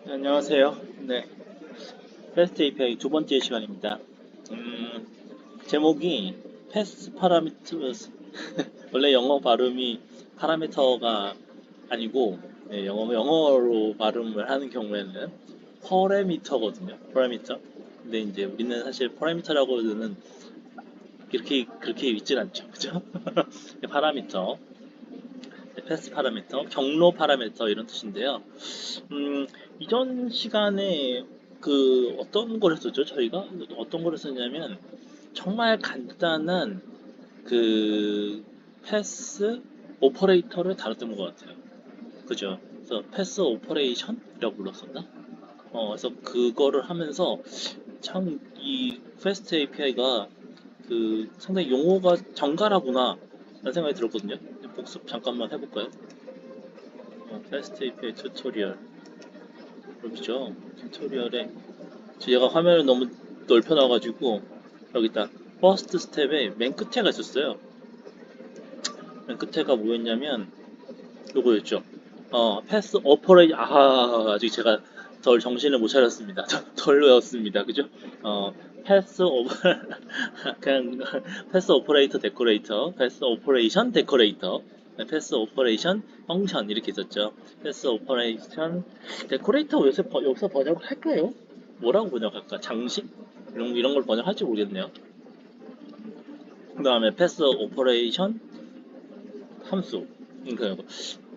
네, 안녕하세요. 네, 패스트 API 두 번째 시간입니다. 음, 제목이 패스 파라미터, 원래 영어 발음이 파라미터가 아니고, 네, 영어로 발음을 하는 경우에는 퍼레미터거든요. 퍼레미터. 근데 이제 우리는 사실 퍼레미터라고는 그렇게 읽진 않죠. 그죠? 파라미터, 네, 패스 파라미터, 경로 파라미터 이런 뜻인데요. 음, 이전 시간에 그 어떤 걸 했었죠? 저희가 어떤 걸 했었냐면 정말 간단한 그 패스 오퍼레이터를 다뤘던 것 같아요. 그죠? 그래서 패스 오퍼레이션이라고 불렀었나? 그래서 그거를 하면서 참 이 패스트 API가 그 상당히 용어가 정갈하구나 라는 생각이 들었거든요. 복습 잠깐만 해볼까요? 패스트 API 튜토리얼 그렇죠. 튜토리얼에 제가 화면을 너무 넓혀놔가지고 여기 딱 퍼스트 스텝에 맨 끝에가 있었어요. 맨 끝에가 뭐였냐면 요거였죠. 패스 오퍼레이 아직 제가 덜 정신을 못 차렸습니다. 덜 외웠습니다. 그죠? 패스 오퍼 그냥 패스 오퍼레이터 데코레이터, 패스 오퍼레이션 데코레이터, 패스 오퍼레이션 펑션 이렇게 있었죠. 패스 오퍼레이션 데코레이터 여기서 번역을 할까요? 뭐라고 번역할까? 장식? 이런 걸 번역할지 모르겠네요. 그 다음에 패스 오퍼레이션 함수. 그러니까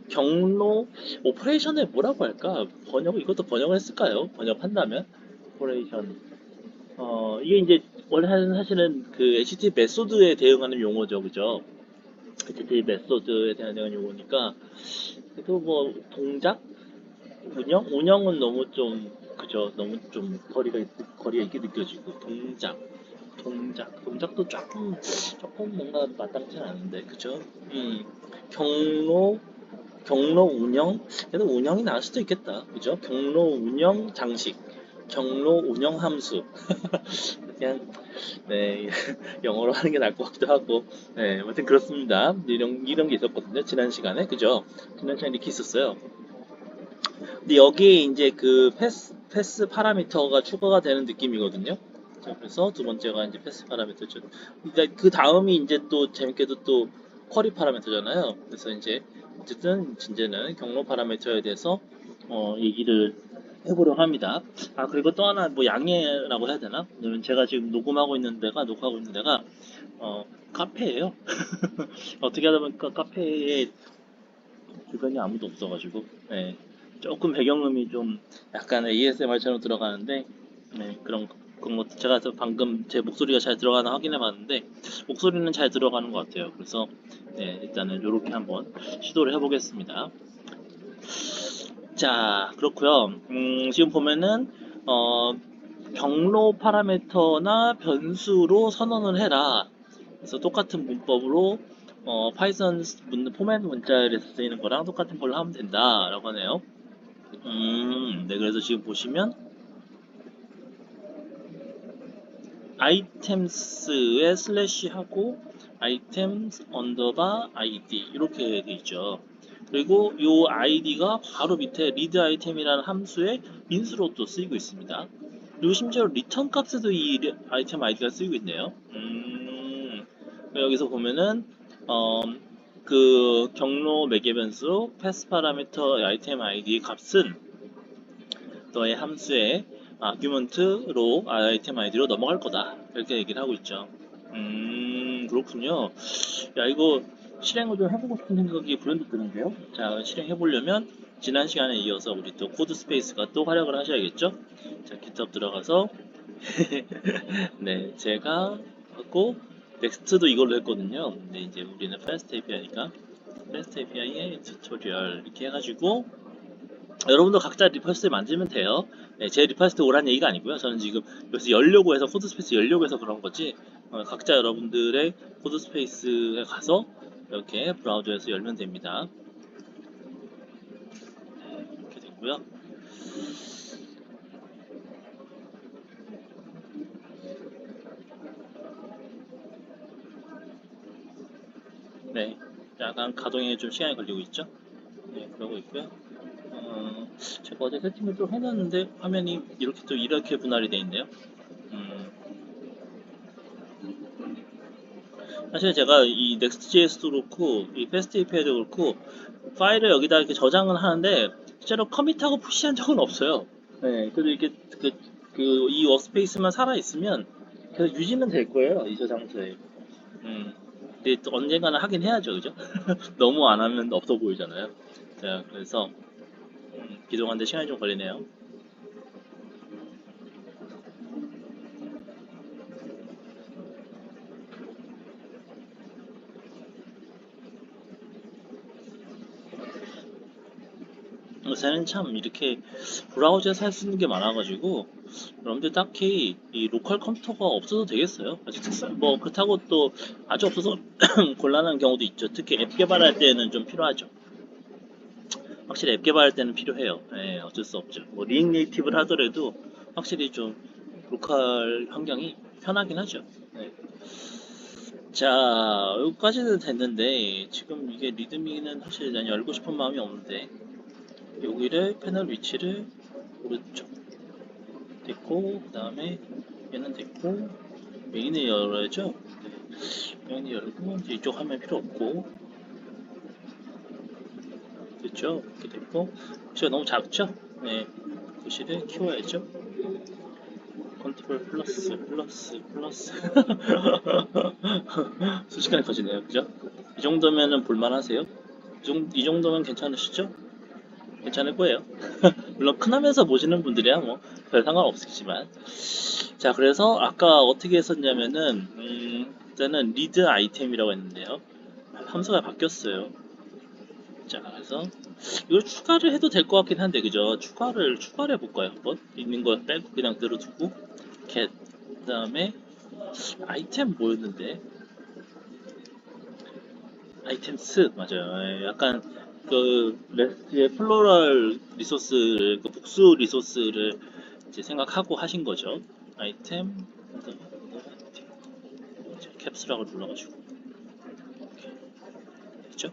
경로 오퍼레이션을 뭐라고 할까? 이것도 번역을 했을까요? 번역한다면 오퍼레이션. 이게 이제 원래 사실은 그 HTTP 메소드에 대응하는 용어죠, 그죠? HTTP 메소드에 대응하는 용어니까 그래도 뭐 동작, 운영은 너무 좀 그죠? 너무 좀 거리가 있게 느껴지고 동작도 조금 뭔가 마땅치 않은데, 그죠? 음, 경로 경로 운영? 그래도 운영이 나을 수도 있겠다. 그죠? 경로 운영 장식, 경로 운영 함수. 그냥, 네, 영어로 하는 게 나을 것 같기도 하고. 네, 아무튼 그렇습니다. 이런 게 있었거든요. 지난 시간에. 그죠? 지난 시간에 이렇게 있었어요. 근데 여기에 이제 그 패스 파라미터가 추가가 되는 느낌이거든요. 자, 그래서 두 번째가 이제 패스 파라미터죠. 그러니까 그 다음이 이제 또 재밌게도 또 쿼리 파라미터잖아요. 그래서 이제 어쨌든 이제는 경로 파라미터에 대해서 얘기를 해보려고 합니다. 그리고 또 하나 뭐 양해라고 해야 되나? 왜냐면 제가 지금 녹화하고 있는 데가 카페예요. 어떻게 하다 보니까 카페에 주변에 아무도 없어가지고 네, 조금 배경음이 좀 약간 ASMR처럼 들어가는데 네, 그런 것 제가 방금 제 목소리가 잘 들어가나 확인해봤는데 목소리는 잘 들어가는 것 같아요. 그래서 네, 일단은 이렇게 한번 시도를 해보겠습니다. 자, 그렇고요. 지금 보면은 어, 경로 파라미터나 변수로 선언을 해라. 그래서 똑같은 문법으로 파이썬 포맷 문자열에서 쓰이는 거랑 똑같은 걸로 하면 된다라고 하네요. 네, 그래서 지금 보시면 아이템스에 슬래시하고 아이템스 언더바 아이디 이렇게 돼 있죠. 그리고 이 아이디가 바로 밑에 리드 아이템이라는 함수에 인수로 또 쓰이고 있습니다. 그리고 심지어 리턴 값에도 이 아이템 아이디가 쓰이고 있네요. 여기서 보면은 어, 그 경로 매개 변수 패스 파라미터 아이템 아이디 값은 너의 함수의 아규먼트로 아이템 아이디로 넘어갈 거다 이렇게 얘기를 하고 있죠. 그렇군요. 야, 이거 실행을 좀 해보고 싶은 생각이 불현듯 드는데요. 자, 실행해보려면 지난 시간에 이어서 우리 또 코드 스페이스가 또 활약을 하셔야겠죠. 자, GitHub 들어가서 네, 제가 하고 넥스트도 이걸로 했거든요. 근데 이제 우리는 패스트 API니까 패스트 API의 튜토리얼 이렇게 해가지고 여러분도 각자 리퀘스트 만들면 돼요. 네, 제 리퀘스트 오란 얘기가 아니고요. 저는 지금 여기서 열려고 해서 코드 스페이스 열려고 해서 그런 거지. 각자 여러분들의 코드 스페이스에 가서 이렇게 브라우저에서 열면 됩니다. 네, 이렇게 되고요. 네, 약간 가동에 좀 시간이 걸리고 있죠. 네, 그러고 있고요. 제가 어제 세팅을 좀 해놨는데 화면이 이렇게 또 이렇게 분할이 돼 있네요. 음, 사실 제가 이 Next.js도 그렇고 이 FastAPI도 그렇고 파일을 여기다 이렇게 저장은 하는데 실제로 커밋하고 푸시한 적은 없어요. 네, 그래도 이게 이 워크스페이스만 살아 있으면 계속 유지는 될 거예요, 이 저장소에. 근데 또 언젠가는 하긴 해야죠, 그죠? 너무 안 하면 없어 보이잖아요. 자, 그래서 기동하는데 시간이 좀 걸리네요. 요새는 참 이렇게 브라우저에서 할 수 있는 게 많아가지고 여러분들 딱히 이 로컬 컴퓨터가 없어도 되겠어요. 아직 뭐 그렇다고 또 아주 없어서 곤란한 경우도 있죠. 특히 앱 개발할 때는 좀 필요하죠. 확실히 앱 개발할 때는 필요해요. 예, 어쩔 수 없죠. 뭐 리액 네이티브를 하더라도 확실히 좀 로컬 환경이 편하긴 하죠. 네. 자, 여기까지는 됐는데 지금 이게 리드미는 사실 난 열고 싶은 마음이 없는데 여기를 패널 위치를 오른쪽 됐고 그 다음에 얘는 됐고 메인을 열어야죠. 네. 메인을 열고 이제 이쪽 화면 필요 없고 됐죠. 이렇게 됐고 글씨가 너무 작죠. 네, 글씨를 키워야죠. 컨트롤 플러스 순식간에 커지네요, 그죠? 이 정도면은 볼만하세요? 이 정도면 괜찮으시죠? 괜찮을 거예요. 물론 큰 화면에서 보시는 분들이야 뭐 별 상관없겠지만. 자, 그래서 아까 어떻게 했었냐면은 일단은 리드 아이템이라고 했는데요. 함수가 바뀌었어요. 자, 그래서 이걸 추가를 해도 될 것 같긴 한데, 그죠? 추가를 해볼까요? 한번 있는 거 빼고 그냥 들어두고 get 그다음에 아이템 뭐였는데? 아이템스 맞아요. 예, 약간 그 레스트의 플로럴 리소스를 그 복수 리소스를 이제 생각하고 하신 거죠. 아이템 캡슐락을 눌러가지고 됐죠?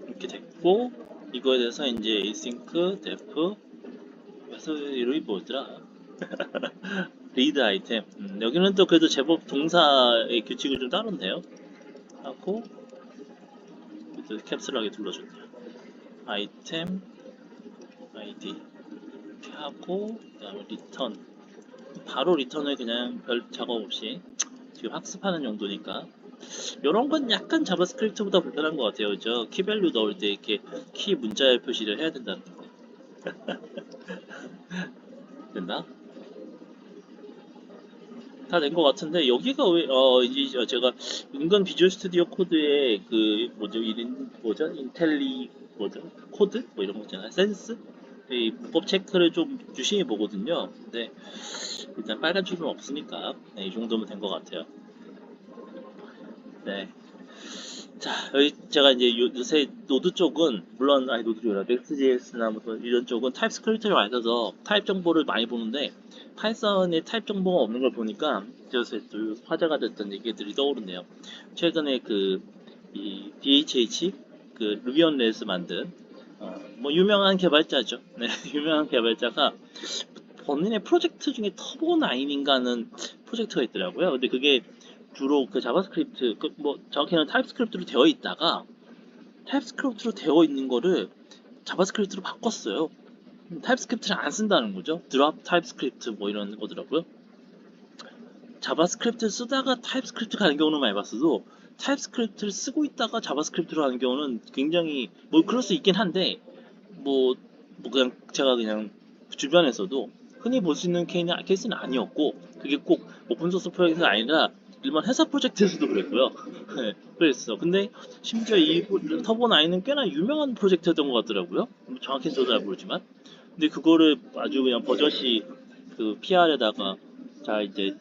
이렇게 됐고 이거에 대해서 이제 async def 그래서 이름이 뭐더라? 리드 아이템. 여기는 또 그래도 제법 동사의 규칙을 좀 따르네요. 하고 캡슐락에 눌러줬네요. 아이템 id 이렇게 하고 그다음에 리턴 바로 리턴을 그냥 별 작업 없이 지금 학습하는 용도니까 이런 건 약간 자바스크립트보다 불편한 것 같아요. 저 키밸류 넣을 때 이렇게 키 문자 표시를 해야 된다는 거. 됐나? 다 된 것 같은데 여기가 왜 이제 제가 은근 비주얼 스튜디오 코드에 그 뭐죠 뭐죠 인텔리 뭐죠 코드 뭐 이런 거 있잖아요 센스 이 문법 체크를 좀 유심히 보거든요. 근데 일단 빨간 줄은 없으니까 네, 이 정도면 된 것 같아요. 네. 자, 여기 제가 이제 요새 노드 쪽은 물론 아니 노드 쪽이라 Next.js나 뭐 이런 쪽은 타입스크립트를 많이 써서 타입 정보를 많이 보는데 파이썬에 타입 정보가 없는 걸 보니까 요새 또 화제가 됐던 얘기들이 떠오르네요. 최근에 이 DHH 그 루비 온 레일스 만든 뭐 유명한 개발자죠. 네, 유명한 개발자가 본인의 프로젝트 중에 터보9인가는 프로젝트가 있더라고요. 근데 그게 주로 그 자바스크립트, 뭐 정확히는 타입스크립트로 되어 있다가 타입스크립트로 되어 있는 거를 자바스크립트로 바꿨어요. 타입스크립트를 안 쓴다는 거죠. 드랍 타입스크립트 뭐 이런 거더라고요. 자바스크립트 쓰다가 타입스크립트 가는 경우는 많이 봤어도 타입스크립트를 쓰고 있다가 자바스크립트로 가는 경우는 굉장히 뭐 그럴 수 있긴 한데 뭐 그냥 제가 그냥 주변에서도 흔히 볼 수 있는 케이스는 아니었고 그게 꼭 오픈소스 프로젝트가 아니라 일반 회사 프로젝트에서도 그랬고요. 네, 그랬어. 근데 심지어 이 터보9은 꽤나 유명한 프로젝트였던 것 같더라고요. 뭐 정확히 저도 잘 모르지만. 근데 그거를 아주 그냥 버젓이 그 PR에다가 자 이제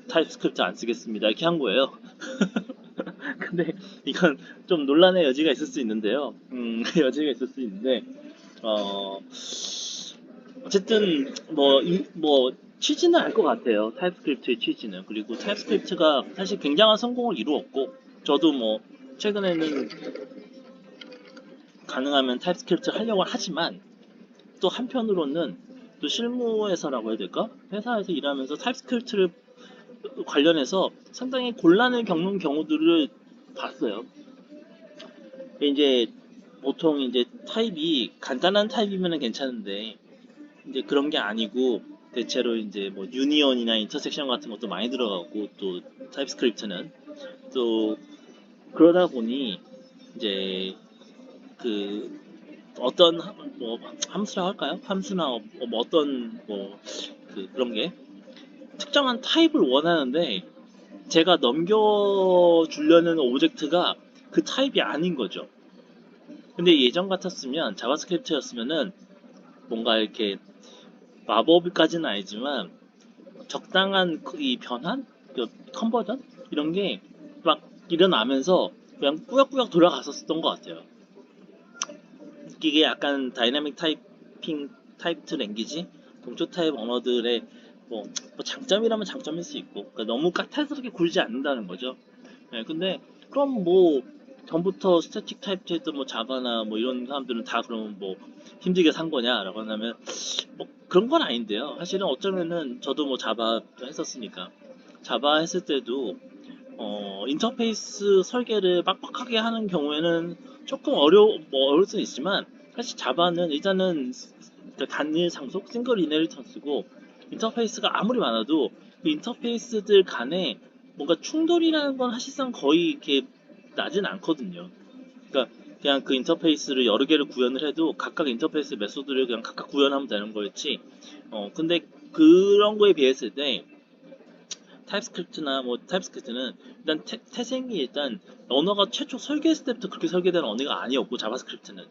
타입스크립트 안 쓰겠습니다 이렇게 한 거예요. 근데 이건 좀 논란의 여지가 있을 수 있는데요. 여지가 있을 수 있는데 어, 어쨌든 뭐 취지는 알 것 같아요. 타입스크립트의 취지는. 그리고 타입스크립트가 사실 굉장한 성공을 이루었고 저도 뭐 최근에는 가능하면 타입스크립트 하려고 하지만 또 한편으로는 또 실무에서라고 해야 될까? 회사에서 일하면서 타입스크립트를 관련해서 상당히 곤란을 겪는 경우들을 봤어요. 이제 보통 이제 타입이 간단한 타입이면 괜찮은데 이제 그런 게 아니고 대체로 이제 뭐 유니언이나 인터섹션 같은 것도 많이 들어가고 또 타입스크립트는 또 그러다 보니 이제 그 어떤 뭐 함수라고 할까요? 함수나 뭐 어떤 뭐 그런 게 특정한 타입을 원하는데 제가 넘겨주려는 오브젝트가 그 타입이 아닌 거죠. 근데 예전 같았으면 자바스크립트였으면은 뭔가 이렇게 마법까지는 아니지만 적당한 이 변환, 그 컨버전 이런 게 막 일어나면서 그냥 꾸역꾸역 돌아갔었던 것 같아요. 이게 약간 다이나믹 타이핑 타입트 랭귀지 동조 타입 언어들의 뭐 장점이라면 장점일 수 있고 그러니까 너무 까탈스럽게 굴지 않는다는 거죠. 네, 근데 그럼 뭐 전부터 스태틱 타입 했던 뭐 자바나 뭐 이런 사람들은 다 그러면 뭐 힘들게 산 거냐라고 하면 뭐 그런 건 아닌데요. 사실은 어쩌면은 저도 뭐 자바 했었으니까 자바 했을 때도 인터페이스 설계를 빡빡하게 하는 경우에는 조금 어려울 수 있지만 사실 자바는 일단은 단일 상속 싱글 이네리턴스고 인터페이스가 아무리 많아도 그 인터페이스들 간에 뭔가 충돌이라는 건 사실상 거의 이렇게 나진 않거든요. 그러니까 그냥 그 인터페이스를 여러 개를 구현을 해도 각각 인터페이스 메소드를 그냥 각각 구현하면 되는 거였지. 근데 그런 거에 비했을 때 타입스크립트나 뭐 타입스크립트는 일단 태생이 일단 언어가 최초 설계했을 때부터 그렇게 설계된 언어가 아니었고 자바스크립트는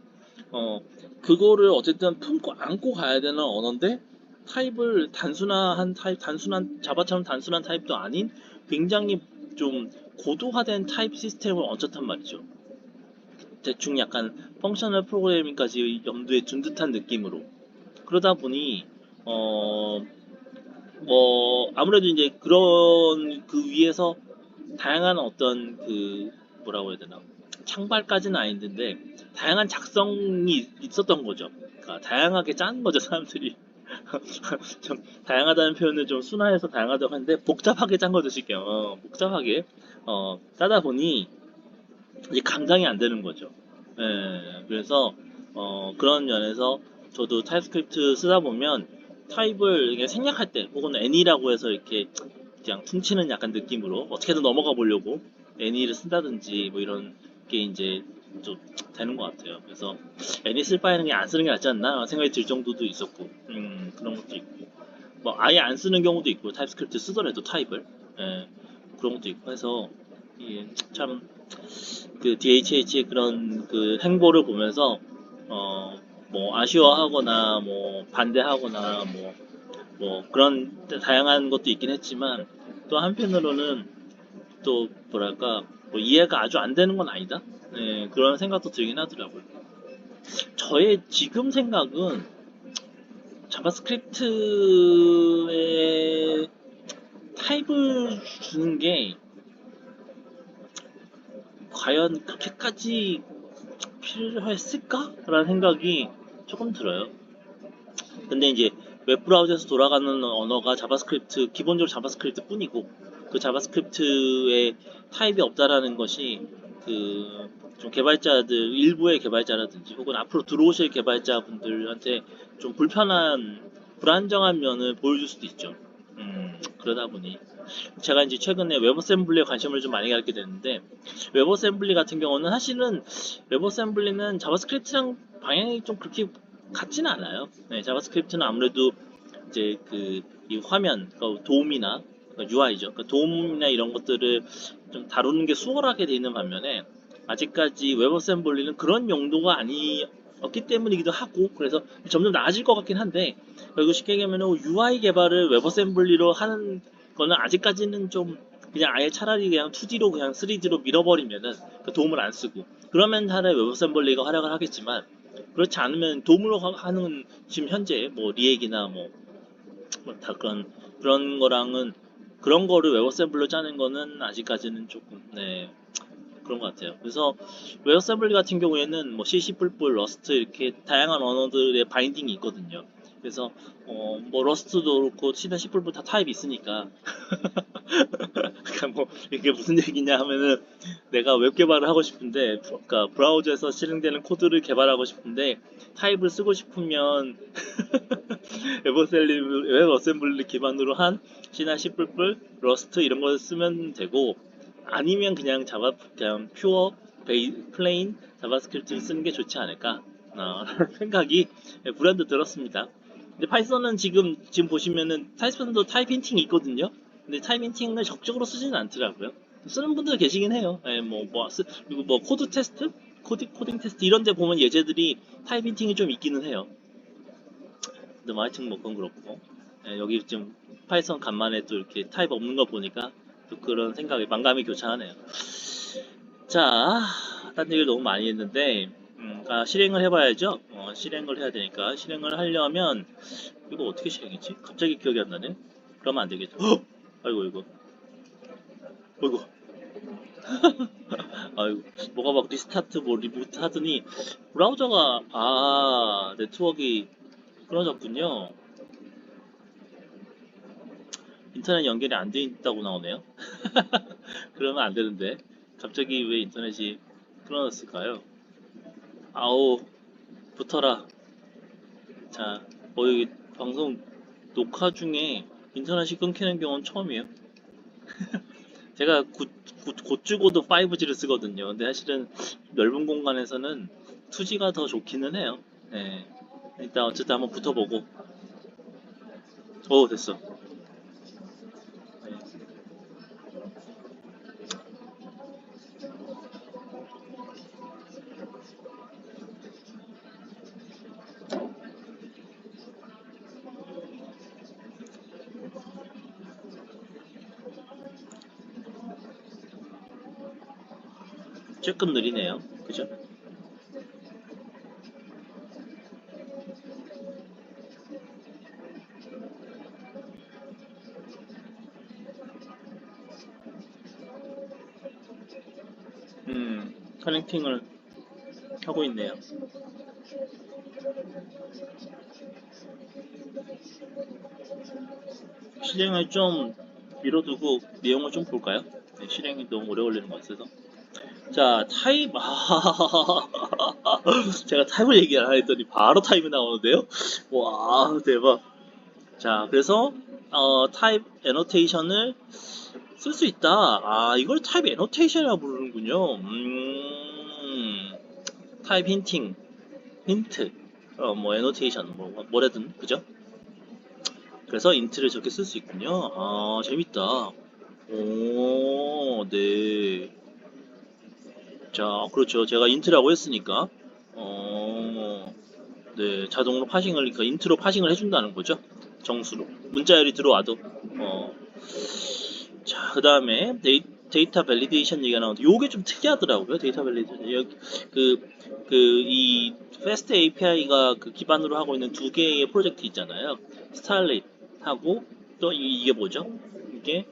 그거를 어쨌든 품고 안고 가야 되는 언어인데 타입을 단순한 자바처럼 단순한 타입도 아닌 굉장히 좀 고도화된 타입 시스템을 얹었단 말이죠. 대충 약간 펑셔널 프로그래밍까지 염두에 둔 듯한 느낌으로 그러다 보니 아무래도 이제 그런 그 위에서 다양한 어떤 그 뭐라고 해야 되나 창발까지는 아닌데 다양한 작성이 있었던 거죠. 그러니까 다양하게 짠 거죠 사람들이. 좀 다양하다는 표현을 좀 순화해서 다양하다고 하는데 복잡하게 짠 거죠 쉽게. 복잡하게 짜다 보니 이제 감당이 안 되는 거죠. 그래서 그런 면에서 저도 타입스크립트 쓰다 보면 타입을 이게 생략할 때 혹은 애니라고 해서 이렇게 그냥 퉁치는 약간 느낌으로 어떻게든 넘어가 보려고 애니를 쓴다든지 뭐 이런 게 이제 좀 되는 것 같아요. 그래서 애니 쓸 바에는 그냥 안 쓰는 게 낫지 않나 생각이 들 정도도 있었고 그런 것도 있고 뭐 아예 안 쓰는 경우도 있고 타입스크립트 쓰더라도 타입을 그런 것도 있고 해서 참 그 DHH의 그런 그 행보를 보면서 뭐 아쉬워하거나 뭐 반대하거나 뭐 그런 다양한 것도 있긴 했지만 또 한편으로는 또 뭐랄까 뭐 이해가 아주 안 되는 건 아니다. 그런 생각도 들긴 하더라고요. 저의 지금 생각은 자바스크립트에 타입을 주는 게 과연 그렇게까지 필요했을까라는 생각이 조금 들어요. 근데 이제 웹브라우저에서 돌아가는 언어가 자바스크립트, 기본적으로 자바스크립트 뿐이고, 그 자바스크립트에 타입이 없다라는 것이 그 좀 개발자들, 일부의 개발자라든지 혹은 앞으로 들어오실 개발자분들한테 좀 불안정한 면을 보여줄 수도 있죠. 그러다 보니 제가 이제 최근에 웹어셈블리에 관심을 좀 많이 갖게 됐는데 웹어셈블리 같은 경우는 사실은 웹어셈블리는 자바스크립트랑 방향이 좀 그렇게 같지는 않아요. 자바스크립트는 아무래도 이제 그 이 화면, 그러니까 도움이나 그러니까 UI죠. 그러니까 도움이나 이런 것들을 좀 다루는 게 수월하게 되어 있는 반면에 아직까지 웹어셈블리는 그런 용도가 아니었기 때문이기도 하고 그래서 점점 나아질 것 같긴 한데 결국 쉽게 얘기하면 UI 개발을 웹어셈블리로 하는 거는 아직까지는 좀 그냥 아예 차라리 그냥 2D로 그냥 3D로 밀어버리면은 그 도움을 안 쓰고 그러면 차라리 웹어셈블리가 활약을 하겠지만 그렇지 않으면 도움으로 하는 지금 현재 뭐 리액이나 뭐 다 그런 거랑은 그런 거를 웹어셈블리로 짜는 거는 아직까지는 조금 그런 것 같아요. 그래서 웨어서블리 같은 경우에는 뭐 C++, 러스트 이렇게 다양한 언어들의 바인딩이 있거든요. 그래서 뭐 러스트도 그렇고 C나 C++ 다 타입이 있으니까 그러니까 뭐 이게 무슨 얘기냐 하면은 내가 웹 개발을 하고 싶은데 그러니까 브라우저에서 실행되는 코드를 개발하고 싶은데 타입을 쓰고 싶으면 웹 어셈블리 기반으로 한 C나 C++, 러스트 이런 걸 쓰면 되고 아니면 그냥 퓨어 플레인 자바스크립트를 쓰는 게 좋지 않을까 생각이 불현듯 들었습니다. 근데 파이썬은 지금 보시면은 파이썬도 타입 힌팅이 있거든요. 근데 타입 힌팅을 적극적으로 쓰지는 않더라고요. 쓰는 분들 계시긴 해요. 예, 그리고 뭐 코드 테스트, 코딩 테스트 이런 데 보면 예제들이 타입 힌팅이 좀 있기는 해요. 근데 뭐 하여튼 뭐 그건 그렇고 예, 여기 지금 파이썬 간만에 또 이렇게 타입 없는 거 보니까 또 그런 생각이 만감이 교차하네요. 자, 딴 얘기를 너무 많이 했는데 실행을 해봐야죠. 실행을 해야 되니까 실행을 하려면 이거 어떻게 실행했지? 갑자기 기억이 안 나네. 그러면 안 되겠죠. 헉! 아이고 아이고 아이고 뭐가 막 리스타트 뭐 리부트 하더니 브라우저가 네트워크가 끊어졌군요. 인터넷 연결이 안 돼 있다고 나오네요. 그러면 안 되는데 갑자기 왜 인터넷이 끊어졌을까요? 아우 붙어라. 자, 여기 방송 녹화 중에 인터넷이 끊기는 경우는 처음이에요. 제가 곧 죽어도 5G를 쓰거든요. 근데 사실은 넓은 공간에서는 2G가 더 좋기는 해요. 네. 일단 어쨌든 한번 붙어보고. 됐어. 네. 조금 느리네요. 그죠? 커넥팅을 하고 있네요. 실행을 좀 미뤄두고 내용을 좀 볼까요? 네, 실행이 너무 오래 걸리는 것 같아서. 자, 타입, 제가 타입을 얘기 안 했더니 바로 타입이 나오는데요? 와, 대박. 자, 그래서, 타입 애노테이션을 쓸 수 있다. 이걸 타입 애노테이션이라고 부르는군요. 타입 힌트, 뭐, 애노테이션, 뭐래든, 그죠? 그래서 인트를 저렇게 쓸 수 있군요. 재밌다. 오, 네. 자, 그렇죠. 제가 인트라고 했으니까, 네, 자동으로 그러니까 인트로 파싱을 해준다는 거죠. 정수로. 문자열이 들어와도. 자, 그 다음에 데이터 밸리데이션 얘기가 나오는데, 요게 좀 특이하더라고요. 데이터 밸리데이션. 여기, 이 패스트 API가 그 기반으로 하고 있는 두 개의 프로젝트 있잖아요. 스타일릿하고, 또 이게 뭐죠? 이게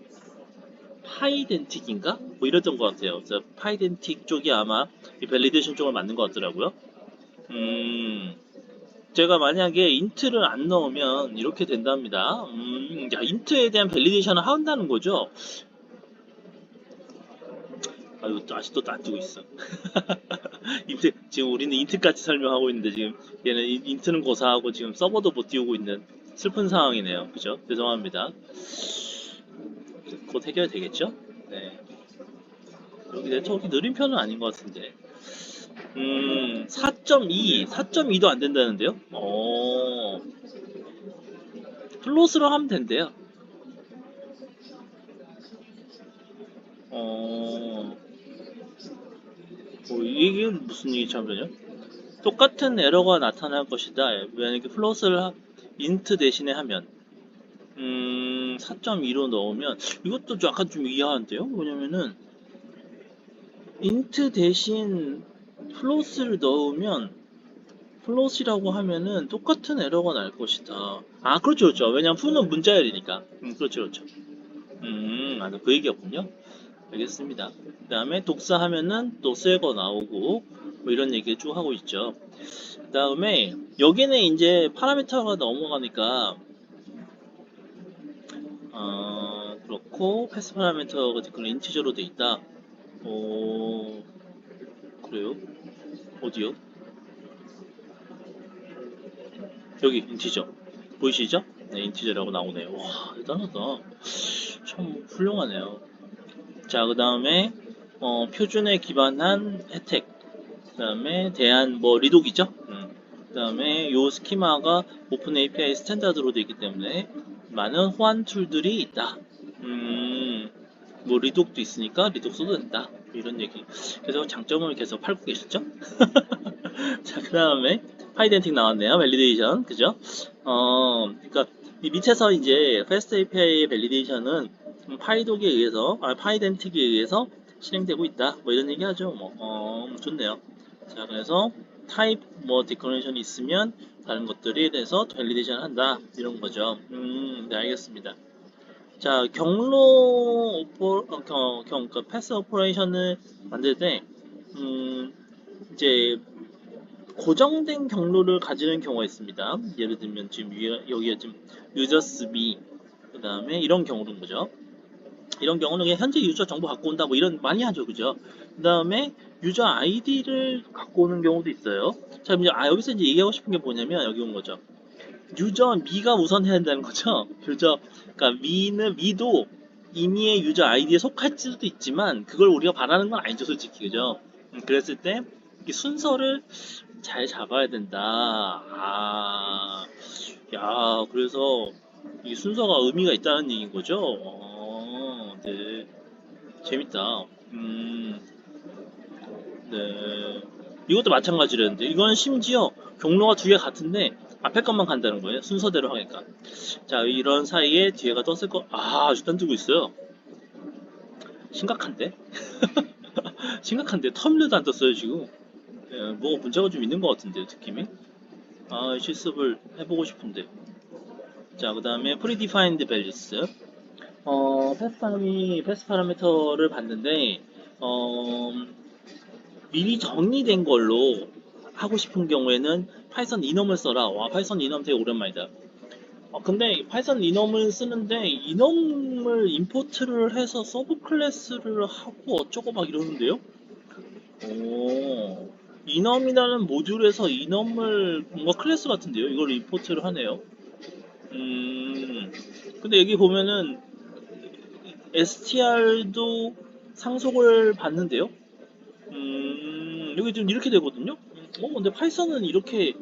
파이덴틱인가? 뭐 이랬던 것 같아요. 그래서 파이덴틱 쪽이 아마 이 밸리데이션 쪽을 맞는 것 같더라고요. 제가 만약에 인트를 안 넣으면 이렇게 된답니다. 야, 인트에 대한 밸리데이션을 한다는 거죠? 아유, 아직도 안 뜨고 있어. 지금 우리는 인트까지 설명하고 있는데 지금 얘는 인트는 고사하고 지금 서버도 못 띄우고 있는 슬픈 상황이네요. 그죠? 죄송합니다. 곧 해결되겠죠? 네. 여기 네트워크 느린 편은 아닌 것 같은데. 4.2도 안 된다는데요? 플롯으로 하면 된대요. 이게 무슨 얘기 참 되냐? 똑같은 에러가 나타날 것이다. 만약에 플롯을 인트 대신에 하면 4.2로 넣으면 이것도 약간 좀 이해하는데요? 뭐냐면은 인트 대신 플롯을 넣으면 플롯이라고 하면은 똑같은 에러가 날 것이다. 그렇죠. 왜냐면 푸는 문자열이니까. 그렇죠. 그 얘기였군요. 알겠습니다. 그 다음에 독사하면은 또 새 거 나오고 뭐 이런 얘기 쭉 하고 있죠. 그 다음에 여기는 이제 파라미터가 넘어가니까 그렇고 패스 파라미터가 그런 인티저로 돼 있다. 그래요? 어디요? 여기 인티저 보이시죠? 네, 인티저라고 나오네요. 와, 대단하다. 참 훌륭하네요. 자, 그 다음에 표준에 기반한 혜택, 그 다음에 대한 뭐 리독이죠. 그 다음에 요 스키마가 오픈 API 스탠다드로 되어 있기 때문에 많은 호환 툴들이 있다. 뭐 리독도 있으니까 리독 써도 된다. 이런 얘기. 그래서 장점을 계속 팔고 계시죠? 자, 그 다음에 파이덴틱 나왔네요. 밸리데이션, 그죠? 그러니까 이 밑에서 이제 패스트 API의 밸리데이션은 파이독에 의해서, 파이덴틱에 의해서 실행되고 있다. 뭐 이런 얘기 하죠. 뭐, 좋네요. 자, 그래서 타입 뭐 디클레이션이 있으면 다른 것들에 대해서 밸리데이션 한다. 이런 거죠. 네, 알겠습니다. 자, 그러니까 패스 오퍼레이션을 만들 때, 이제 고정된 경로를 가지는 경우가 있습니다. 예를 들면 지금 여기가 지금 유저스 미, 그 다음에 이런 경우는 거죠. 이런 경우는 그냥 현재 유저 정보 갖고 온다 뭐 이런 많이 하죠, 그죠? 그 다음에 유저 아이디를 갖고 오는 경우도 있어요. 자, 이제 여기서 이제 얘기하고 싶은 게 뭐냐면 여기 온 거죠. 유저 미가 우선 해야 된다는 거죠. 그러니까 미도 이미의 유저 아이디에 속할 수도 있지만 그걸 우리가 바라는 건 아니죠, 솔직히, 그죠? 그랬을 때 이 순서를 잘 잡아야 된다. 그래서 이 순서가 의미가 있다는 얘기인 거죠. 네, 재밌다. 네. 이것도 마찬가지라는데, 이건 심지어 경로가 두 개 같은데, 앞에 것만 간다는 거예요. 순서대로 하니까. 자, 이런 사이에 뒤에가 떴을 거, 아직도 안 뜨고 있어요. 심각한데? 심각한데? 터미널도 안 떴어요, 지금. 뭐 문제가 좀 있는 것 같은데요, 느낌이? 실습을 해보고 싶은데. 자, 그 다음에 predefined values. 패스 파라미터를 봤는데, 어, 미리 정리된 걸로 하고 싶은 경우에는 파이썬 이넘을 써라. 와, 파이썬 이넘 되게 오랜만이다. 근데 파이썬 이넘을 쓰는데 이넘을 임포트를 해서 서브 클래스를 하고 어쩌고 막 이러는데요? 오, 이넘이라는 모듈에서 이넘을 뭔가 클래스 같은데요? 이걸 임포트를 하네요. 근데 여기 보면은 str도 상속을 받는데요? 여기 좀 이렇게 되거든요? 근데 파이썬은 이렇게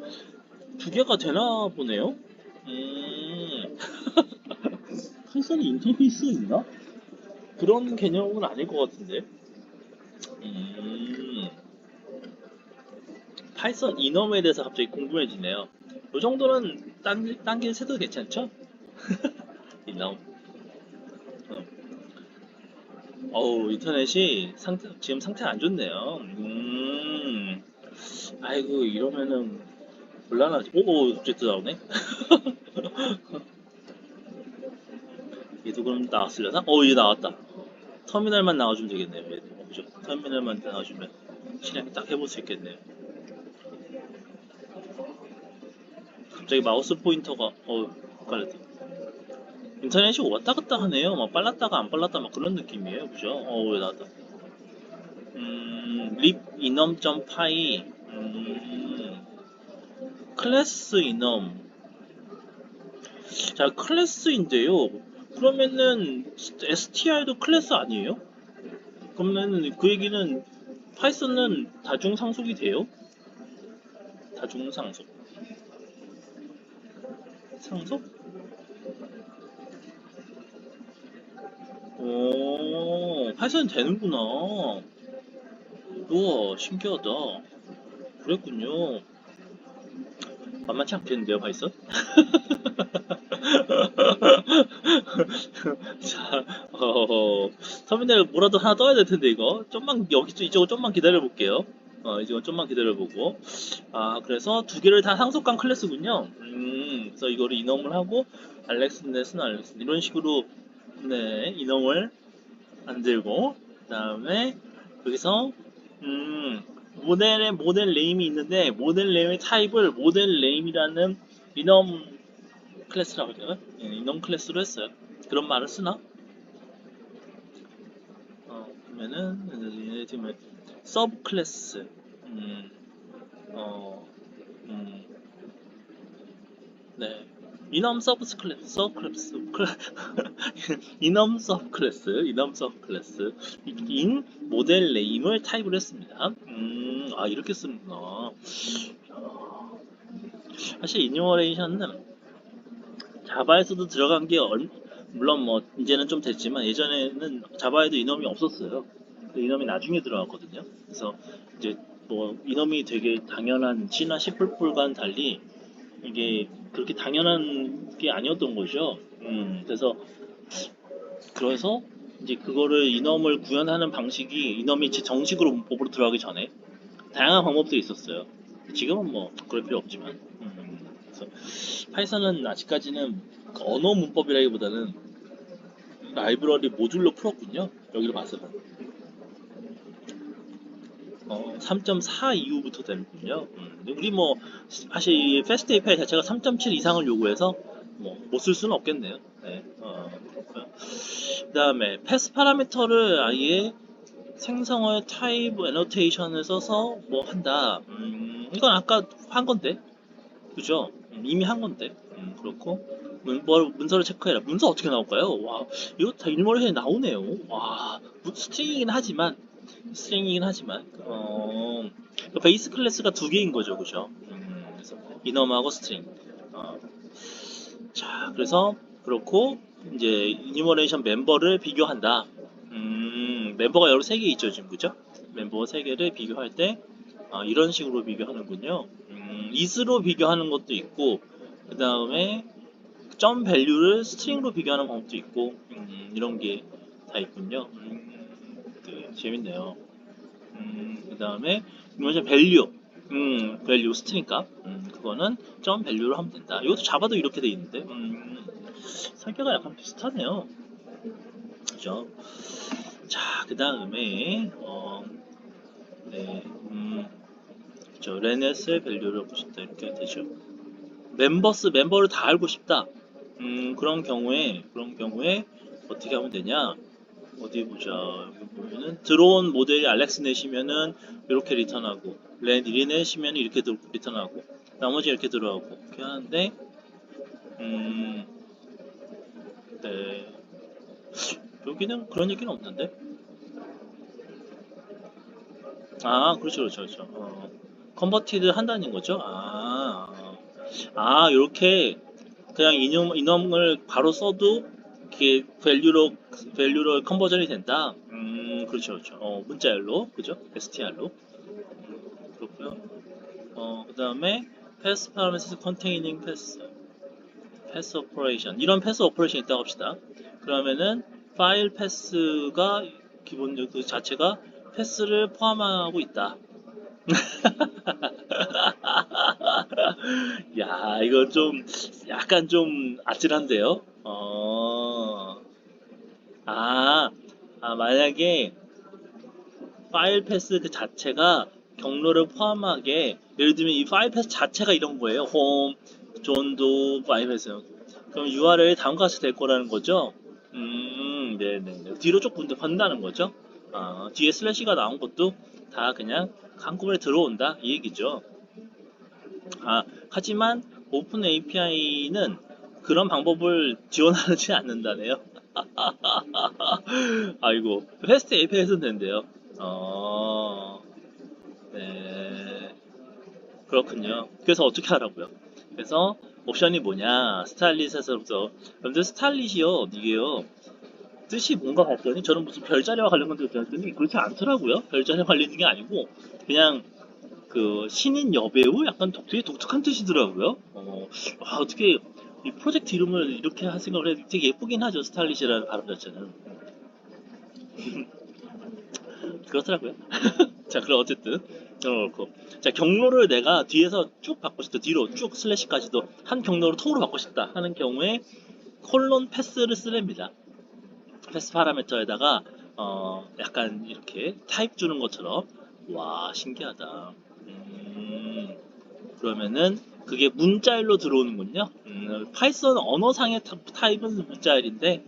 두 개가 되나 보네요? 파이썬이 인터페이스 있나? 그런 개념은 아닐 것 같은데. 음, 파이썬 이넘에 대해서 갑자기 궁금해지네요. 이 정도는 딴길 새도 괜찮죠? 이넘. 인터넷이 지금 상태가 안 좋네요. 아이고, 이러면은 곤란하지. 어쨌든 나오네? 얘도 그럼 나왔으려나? 얘 나왔다. 터미널만 나와주면 되겠네요. 얘도. 그죠? 터미널만 나와주면 실행 딱 해볼 수 있겠네요. 갑자기 마우스 포인터가, 헷갈렸다. 인터넷이 왔다 갔다 하네요. 막 빨랐다가 안 빨랐다 막 그런 느낌이에요. 그죠? 왜 나왔다. 립 이넘.py, 클래스 이넘. 자, 클래스인데요. 그러면은 str도 클래스 아니에요? 그러면 그 얘기는 파이썬은 다중 상속이 돼요? 다중 상속. 상속? 파이썬 되는구나. 우와, 신기하다. 그랬군요. 만만치 않겠는데요, 파이썬? 자, 터미널 뭐라도 하나 떠야 될 텐데, 이거. 좀만, 이쪽을 좀만 기다려 볼게요. 이거 좀만 기다려 보고. 그래서 두 개를 다 상속한 클래스군요. 그래서 이거를 이넘을 하고, 알렉스 넷은 알렉스. 이런 식으로, 네, 이넘을 만들고, 다음에 여기서 모델 네임이 있는데 모델 네임의 타입을 모델 네임이라는 이넘 클래스라고 할까요? 예, 이넘 클래스로 했어요. 그런 말을 쓰나? 그러면은 지금 서브 클래스 어, 음, 네. 이넘 서브 클래스, 이넘 서브 클래스, 이넘 서브 클래스 인 모델 네임을 타입을 했습니다. 아 이렇게 쓰는구나. 사실 이뉴머레이션은 자바에서도 들어간 게 물론 뭐 이제는 좀 됐지만 예전에는 자바에도 이넘이 없었어요. 이넘이 나중에 들어갔거든요. 그래서 이제 뭐 이넘이 되게 당연한 C나 C++과는 달리 이게 그렇게 당연한 게 아니었던 거죠. 그래서 이제 그거를 이넘을 구현하는 방식이 이넘이 정식으로 문법으로 들어가기 전에 다양한 방법들이 있었어요. 지금은 뭐 그럴 필요 없지만. 그래서 파이썬은 아직까지는 그 언어 문법이라기보다는 라이브러리 모듈로 풀었군요. 여기로 봐서는. 3.4 이후부터 되는군요. 우리 뭐 사실 패스트 API 자체가 3.7 이상을 요구해서 뭐 못 쓸 수는 없겠네요. 네, 그렇고요. 그다음에 패스 파라미터를 아예 생성어의 타입 애노테이션을 써서 뭐 한다. 이건 아까 한 건데, 그죠? 이미 한 건데. 그렇고 문서를 체크해라. 문서 어떻게 나올까요? 와, 이거 다 일머리에 나오네요. 와, 스트링이긴 하지만, 그 베이스 클래스가 두 개인 거죠, 그죠? 그래서 이넘하고 스트링. 어, 자, 그래서 그렇고 이제 이니머레이션 멤버를 비교한다. 멤버가 여러 세 개 있죠, 지금 그죠? 멤버 세 개를 비교할 때 이런 식으로 비교하는군요. is로 비교하는 것도 있고, 그 다음에 점 밸류를 스트링으로 비교하는 방법도 있고, 이런 게 다 있군요. 재밌네요. 그 다음에 이모션 밸류 스트링 값, 그거는 점 밸류로 하면 된다. 이것도 자바도 이렇게 돼 있는데, 설계가 약간 비슷하네요. 그죠? 자, 그 다음에 네, 그죠? 레넷의 밸류를 보고 싶다 이렇게 되죠. 멤버를 다 알고 싶다. 그런 경우에 어떻게 하면 되냐? 어디 보자. 여기 보면은 들어온 모델이 알렉스넷이면은 이렇게 리턴하고 리넷이면 이렇게 리턴하고 나머지 이렇게 들어가고 이렇게 하는데 네. 여기는 그런 얘기는 없는데. 그렇죠. 컨버티드 한다는 거죠. 이렇게 그냥 인형을 바로 써도 이렇게 밸류로 컨버전이 된다. 그렇죠. 문자열로, 그죠? STR로. 그렇고요. 그다음에 패스 파라미터 컨테이닝 패스 오퍼레이션. 이런 패스 오퍼레이션이 있다고 합시다. 그러면은 파일 패스가 기본적으로 그 자체가 패스를 포함하고 있다. 야, 이거 좀 약간 좀 아찔한데요. 아, 만약에 파일 패스 그 자체가 경로를 포함하게 예를 들면 이 파일 패스 자체가 이런 거예요. 홈, 존도 파일 패스. 그럼 URL이 다음과 같이 될 거라는 거죠. 네네. 뒤로 조금 더 간다는 거죠. 뒤에 슬래시가 나온 것도 다 그냥 한꺼번에 들어온다 이 얘기죠. 하지만 오픈 API는 그런 방법을 지원하지 않는다네요. 아이고, 패스트 API에서는 된대요. 네, 그렇군요. 그래서 어떻게 하라고요? 그래서 옵션이 뭐냐? 스타일릿에서부터. 여러분들 스타일릿이요, 이게요. 뜻이 뭔가 봤더니 저는 무슨 별자리와 관련된 걸 배웠더니 그렇지 않더라고요. 별자리와 관련된 게 아니고 그냥 그 신인 여배우 약간 되게 독특한 뜻이더라고요. 어떻게 이 프로젝트 이름을 이렇게 할 생각을 해 되게 예쁘긴 하죠. 스타일리시라는 발음 자체는. 그렇더라고요. 자, 그럼 어쨌든 그렇고 자 경로를 내가 뒤에서 쭉 바꾸고 싶다. 뒤로 쭉 슬래시까지도 한 경로로 통으로 바꾸고 싶다 하는 경우에 콜론 패스를 쓰랍니다. 패스 파라미터에다가 약간 이렇게 타입 주는 것처럼. 와, 신기하다. 그러면은 그게 문자일로 들어오는군요. 파이썬 언어상의 타입은 문자일인데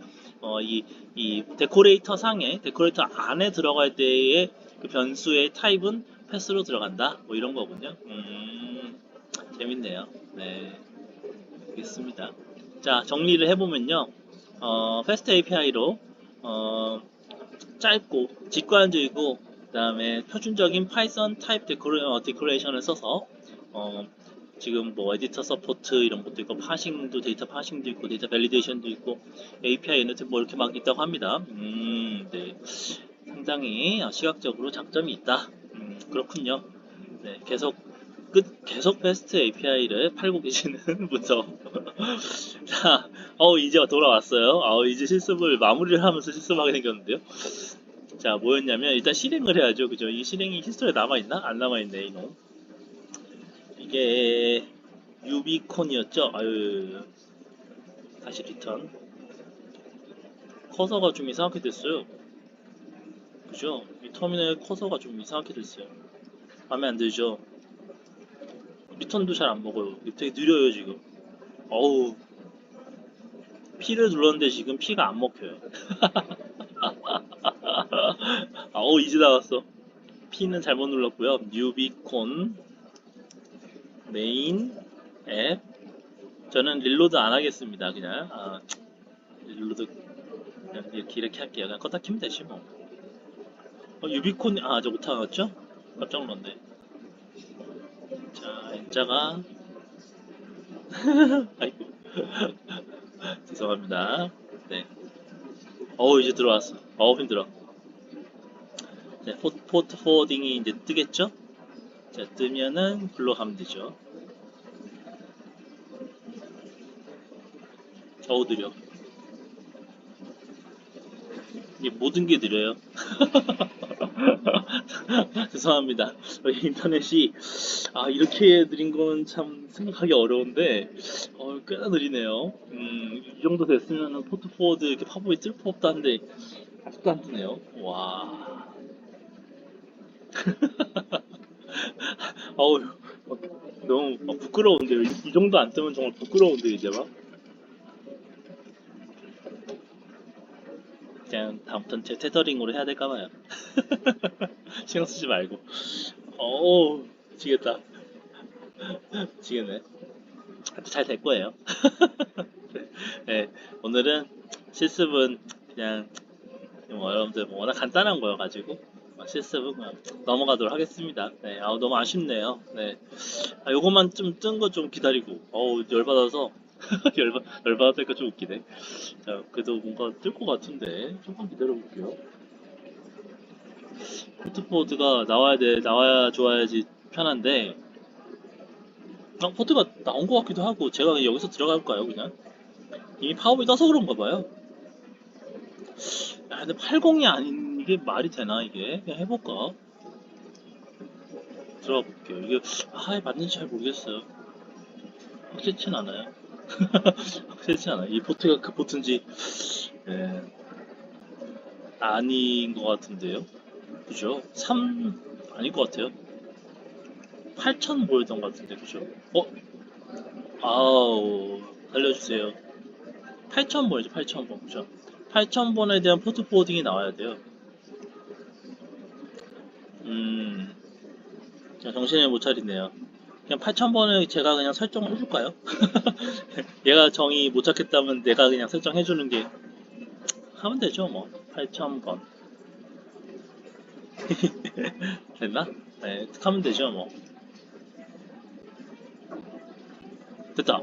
이 데코레이터 상에 데코레이터 안에 들어갈 때의 그 변수의 타입은 패스로 들어간다. 뭐 이런 거군요. 재밌네요. 네, 알겠습니다. 자, 정리를 해보면요. 패스트 API로 짧고 직관적이고 그다음에 표준적인 파이썬 타입 데코레이션을 써서 어, 지금 뭐 에디터 서포트 이런 것도 있고 파싱도 데이터 파싱도 있고 데이터 밸리데이션도 있고 API 에너지 뭐 이렇게 막 있다고 합니다. 네. 상당히 시각적으로 장점이 있다. 그렇군요. 네, 계속 베스트 API를 팔고 계시는 분석. 자, 이제 돌아왔어요. 이제 실습을 마무리를 하면서 실습하게 생겼는데요. 자, 뭐였냐면 일단 실행을 해야죠. 그죠? 이 실행이 히스토리에 남아있나? 안 남아있네, 이놈. 이게 유비콘이었죠? 아유, 다시 리턴. 커서가 좀 이상하게 됐어요. 그죠? 이 터미널 커서가 좀 이상하게 됐어요. 마음에 안 들죠? 리턴도 잘 안 먹어요. 되게 느려요, 지금. 어우, P를 눌렀는데 지금 P가 안 먹혀요. 이제 나왔어. P는 잘못 눌렀고요. 뉴비콘 메인 앱. 저는 릴로드 안 하겠습니다. 그냥 릴로드 그냥 이렇게 할게요. 그냥 껐다 키면 되지 뭐. 유비콘 저 못하겠죠? 깜짝 놀랐네. 자, N자가 아이고 죄송합니다. 네. 이제 들어왔어. 힘들어. 네, 포트 포워딩이 이제 뜨겠죠? 자, 뜨면은 글로 가면 되죠. 느려. 이게 모든 게 느려요. 죄송합니다. 인터넷이 이렇게 느린 건 참 생각하기 어려운데 꽤나 느리네요. 이 정도 됐으면 포트 포워드 이렇게 파보이 뜰 법도 한데 아직도 안 뜨네요. 와. 어우, 너무 부끄러운데요. 이 정도 안 뜨면 정말 부끄러운데 이제 막. 그냥 다음부터는 제 테더링으로 해야 될까봐요. 신경 쓰지 말고. 미치겠다. 미치겠네. 잘 될 거예요. 네, 오늘은 실습은 그냥 여러분들 워낙 간단한 거여가지고 실습은 그냥 넘어가도록 하겠습니다. 네, 너무 아쉽네요. 네, 요것만 좀 뜬 거 좀 기다리고 열받아서 열받으니까 좀 웃기네. 자, 그래도 뭔가 뜰 것 같은데 조금 기다려볼게요. 포트포드가 나와야 좋아야지 편한데 포트가 나온 것 같기도 하고 제가 그냥 여기서 들어갈까요 그냥? 이미 파워이 떠서 그런가 봐요. 근데 80이 아닌 이게 말이 되나 이게? 그냥 해볼까? 들어가 볼게요. 이게 맞는지 잘 모르겠어요. 확실치 않아요. 확실치 않아요. 이 포트가 그 포트인지 예, 아닌 것 같은데요. 그죠? 3 아닐 것 같아요. 8,000 보였던 것 같은데 그죠? 아우 알려주세요. 8,000번이죠. 8,000번 그죠? 8,000번에 대한 포트 포워딩이 나와야 돼요. 정신을 못 차리네요. 그냥 8,000번을 제가 그냥 설정을 해줄까요? 얘가 정의 못 찾겠다면 내가 그냥 설정해주는 게 하면 되죠 뭐. 8,000번 됐나? 네, 하면 되죠 뭐. 됐다.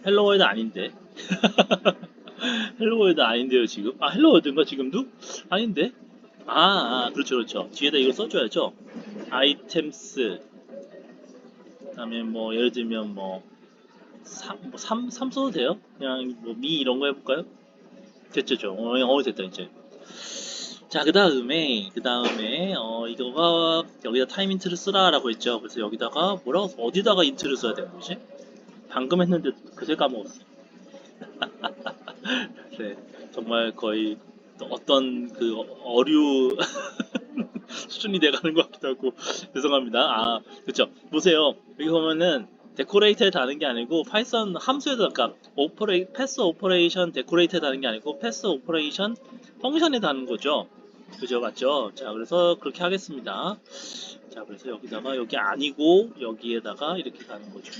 헬로월드 아닌데. 헬로월드 아닌데요 지금? 헬로월드인가 지금도? 아닌데? 그렇죠 그렇죠. 뒤에다 이걸 써줘야죠. 아이템스 그다음에 뭐 예를 들면 뭐 3 써도 돼요? 그냥 뭐 미 이런 거 해볼까요? 됐죠. 됐다 이제. 자, 그 다음에 이거가 여기다 타임 인트를 쓰라라고 했죠. 그래서 여기다가 뭐라고 어디다가 인트를 써야 되는 거지? 방금 했는데 그새 까먹었어. 네, 정말 거의 어떤 그 어류 수준이 돼가는 것 같기도 하고 죄송합니다. 아 그렇죠. 보세요. 여기 보면은 데코레이터에 다는 게 아니고 파이썬 함수에다 그러니까 패스 오퍼레이션 데코레이터에 다는 게 아니고 패스 오퍼레이션 펑션에 다는 거죠. 그죠, 맞죠? 자, 그래서 그렇게 하겠습니다. 자, 그래서 여기다가 여기 아니고 여기에다가 이렇게 가는 거죠.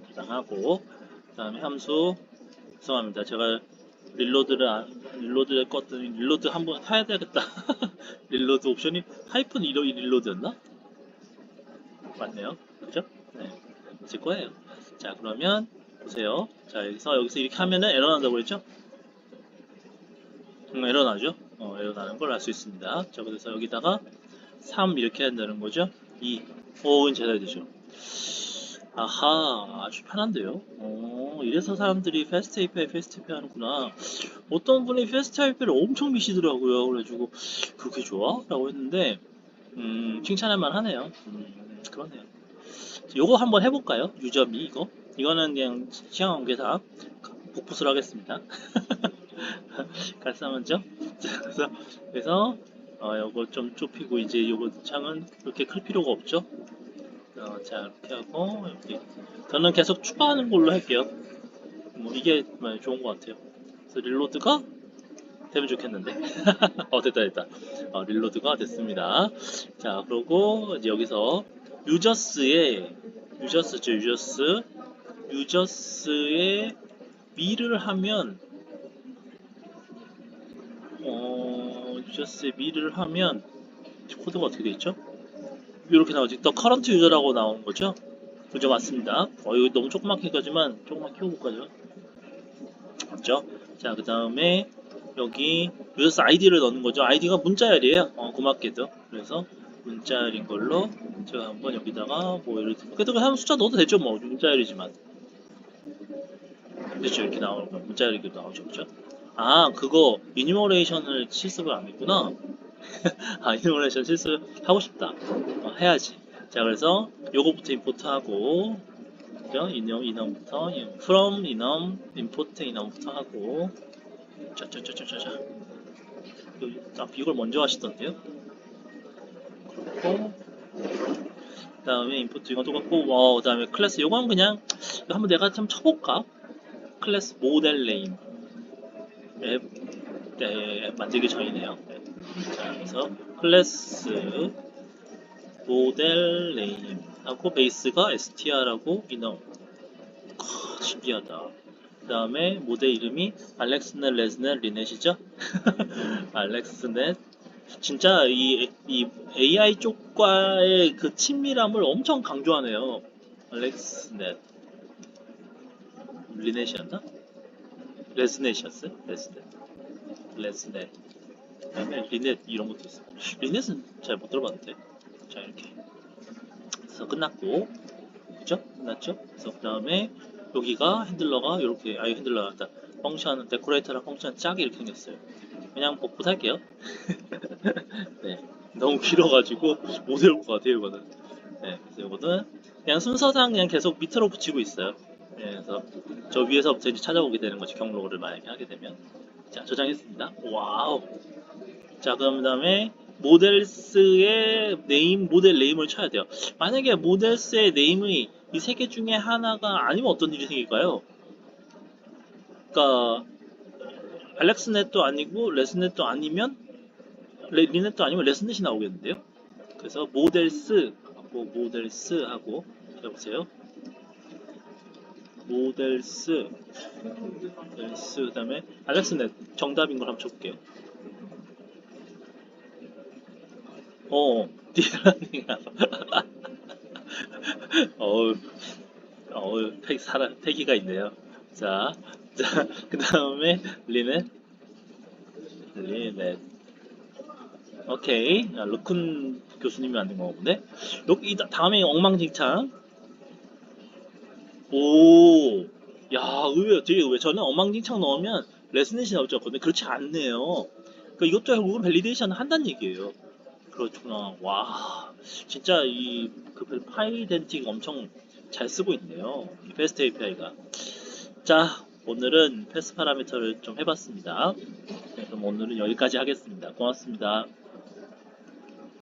저장하고 그다음에 함수 죄송합니다. 제가 릴로드를 껐더니 릴로드 한번 해야 되겠다. 릴로드 옵션이 하이픈 릴로드였나? 맞네요. 그죠? 네. 있을 거예요. 자, 그러면 보세요. 자, 여기서 이렇게 하면은 에러 난다고 그랬죠? 에러 나죠? 에러 나는 걸 알 수 있습니다. 자, 그래서 여기다가 3 이렇게 한다는 거죠? 2. 오, 잘 되죠. 아하, 아주 편한데요? 이래서 사람들이 패스트 API 하는구나. 어떤 분이 패스트 API를 엄청 미시더라고요. 그래가지고, 그렇게 좋아? 라고 했는데, 칭찬할 만하네요. 그러네요. 요거 한번 해볼까요? 유저미 이거? 이거는 그냥 시간 관계상 복붙을 하겠습니다. 깔쌈하죠? 자, 그래서 요거 좀 좁히고 이제 요거 창은 그렇게 클 필요가 없죠? 자, 이렇게 하고 이렇게 저는 계속 추가하는 걸로 할게요. 뭐 이게 좋은 것 같아요. 그래서 릴로드가 되면 좋겠는데. 됐다. 릴로드가 됐습니다. 자, 그리고 이제 여기서 유저스의 미를 하면 유저스의 미를 하면 코드가 어떻게 돼 있죠? 이렇게 나오지. 더 커런트 유저라고 나오는 거죠? 그죠, 맞습니다. 이거 너무 조그맣게 가지만 조금만 키워볼까요? 맞죠? 자, 그 다음에 여기 유저스 아이디를 넣는 거죠. 아이디가 문자열이에요. 고맙게도. 그래서 문자열인 걸로 제가 한번 여기다가 뭐 이렇게 그래도 한 숫자 넣어도 되죠. 뭐 문자열이지만 그렇죠. 이렇게 나오는 거 문자열이기도 나오죠. 그죠? 아, 그거 이니머레이션을 실습을 안 했구나. 아, 이니머레이션 실습하고 싶다. 해야지. 자, 그래서 요거부터 임포트하고 그죠? 인엄부터 from 인엄 import 인엄부터 하고 짜짜짜짜짜 이걸 먼저 하시던데요? 그렇고 그 다음에 인풋 이건 똑같고 그 다음에 클래스 이건 그냥 이거 한번 내가 좀 쳐볼까? 클래스 모델 네임 앱, 앱 만들기 전이네요. 네. 자, 그래서 클래스 모델 네임 하고 베이스가 str하고 인엄 신기하다. 그 다음에 모델 이름이 알렉스넷, 레즈넷, 리넷이죠? 알렉스넷. 진짜 이 AI 쪽과의 그 친밀함을 엄청 강조하네요. 알렉스넷. 리넷이었나? 레즈넷이었어요? 레즈넷. 그 다음에 리넷 이런 것도 있어요. 리넷은 잘 못 들어봤는데. 자, 이렇게. 그래서 끝났고. 그죠? 끝났죠? 그래서 그 다음에 여기가 핸들러가 이렇게 핸들러가 다 펑션 데코레이터랑 펑션 짝이 이렇게 생겼어요. 그냥 복붙할게요. 네, 너무 길어가지고 못 외울 것 같아요 이거는. 네, 그래서 이거는 그냥 순서상 그냥 계속 밑으로 붙이고 있어요. 네, 그래서 저 위에서부터 이제 찾아보게 되는 거지 경로를 만약에 하게 되면. 자, 저장했습니다. 와우. 자, 그다음에 모델스의 모델 네임을 쳐야 돼요. 만약에 모델스의 네임이 이 세 개 중에 하나가 아니면 어떤 일이 생길까요? 그러니까 알렉스넷도 아니고 레스넷도 아니면 리넷도 아니면 레스넷이 나오겠는데요? 그래서 모델스 하고 해보세요. 모델스 그다음에 알렉스넷 정답인 걸 한번 쳐볼게요. 딥러닝 패기가 있네요. 자, 그 다음에 리넷. 오케이. 루쿤 교수님이 만든 거 본데. 여기 다음에 엉망진창. 오, 야, 되게 의외. 저는 엉망진창 넣으면 레스넷이 나올 줄 알았거든요. 그렇지 않네요. 그러니까 이것도 결국은 밸리데이션 한다는 얘기예요. 그렇구나. 와, 진짜 파이덴틱 엄청 잘 쓰고 있네요. 이 패스트 API가. 자, 오늘은 패스 파라미터를 좀 해봤습니다. 그럼 오늘은 여기까지 하겠습니다. 고맙습니다.